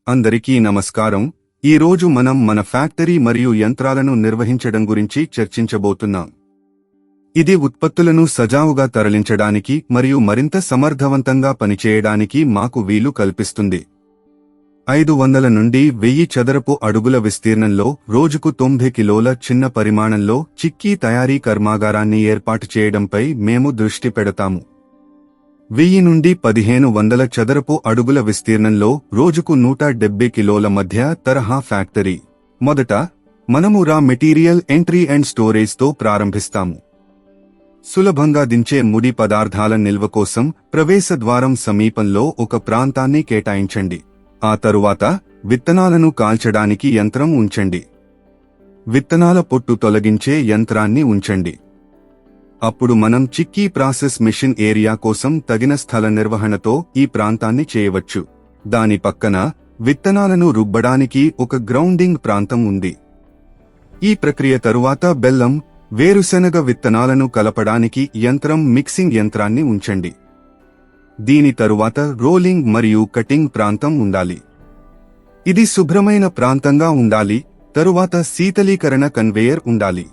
అందరికీ నమస్కారం. ఈ రోజు మనం మన ఫ్యాక్టరీ మరియు యంత్రాలను నిర్వహించడం గురించి చర్చించబోతున్నాం. ఇది ఉత్పత్తులను సజావుగా తరలించడానికి మరియు మరింత సమర్థవంతంగా పనిచేయడానికి మాకు వీలు కల్పిస్తుంది. 500 నుండి 1000 చదరపు అడుగుల విస్తీర్ణంలో రోజుకు 90 కిలోల చిన్న పరిమాణంలో చిక్కీ తయారీ కర్మాగారాన్ని ఏర్పాటు చేయడంపై మేము దృష్టి పెడతాము. 1000 నుండి 1500 చదరపు అడుగుల విస్తీర్ణంలో రోజుకు 170 కిలోల మధ్య తరహా ఫ్యాక్టరీ. మొదట మనము రా మెటీరియల్ ఎంట్రీ అండ్ స్టోరేజ్తో ప్రారంభిస్తాము. సులభంగా దించే ముడి పదార్థాల నిల్వ కోసం ప్రవేశద్వారం సమీపంలో ఒక ప్రాంతాన్ని కేటాయించండి. ఆ తరువాత విత్తనాలను కాల్చడానికి యంత్రం ఉంచండి. విత్తనాల పొట్టు తొలగించే యంత్రాన్ని ఉంచండి. అప్పుడు మనం చిక్కీ ప్రాసెస్ మెషిన్ ఏరియా కోసం తగిన స్థల నిర్వహణతో ఈ ప్రాంతాన్ని చేయవచ్చు. దాని పక్కన విత్తనాలను రుబ్బడానికి ఒక గ్రౌండింగ్ ప్రాంతం ఉంది. ఈ ప్రక్రియ తరువాత బెల్లం, వేరుశెనగ విత్తనాలను కలపడానికి యంత్రం మిక్సింగ్ యంత్రాన్ని ఉంచండి. దీని తరువాత రోలింగ్ మరియు కటింగ్ ప్రాంతం ఉండాలి. ఇది శుభ్రమైన ప్రాంతంగా ఉండాలి. తరువాత శీతలీకరణ కన్వేయర్ ఉండాలి.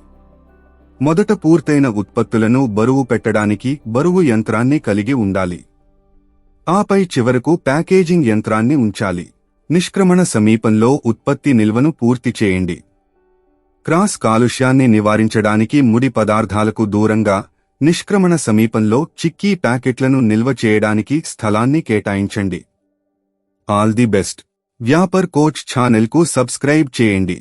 మొదట పూర్తయిన ఉత్పత్తులను బరువు పెట్టడానికి బరువు యంత్రాన్ని కలిగి ఉండాలి. ఆపై చివరకు ప్యాకేజింగ్ యంత్రాన్ని ఉంచాలి. నిష్క్రమణ సమీపంలో ఉత్పత్తి నిల్వను పూర్తి చేయండి. క్రాస్ కాలుష్యాన్ని నివారించడానికి ముడి పదార్థాలకు దూరంగా నిష్క్రమణ సమీపంలో చిక్కీ ప్యాకెట్లను నిల్వ చేయడానికి స్థలాన్ని కేటాయించండి. All the best. Vyapar coach ఛానెల్కు సబ్స్క్రైబ్ చేయండి.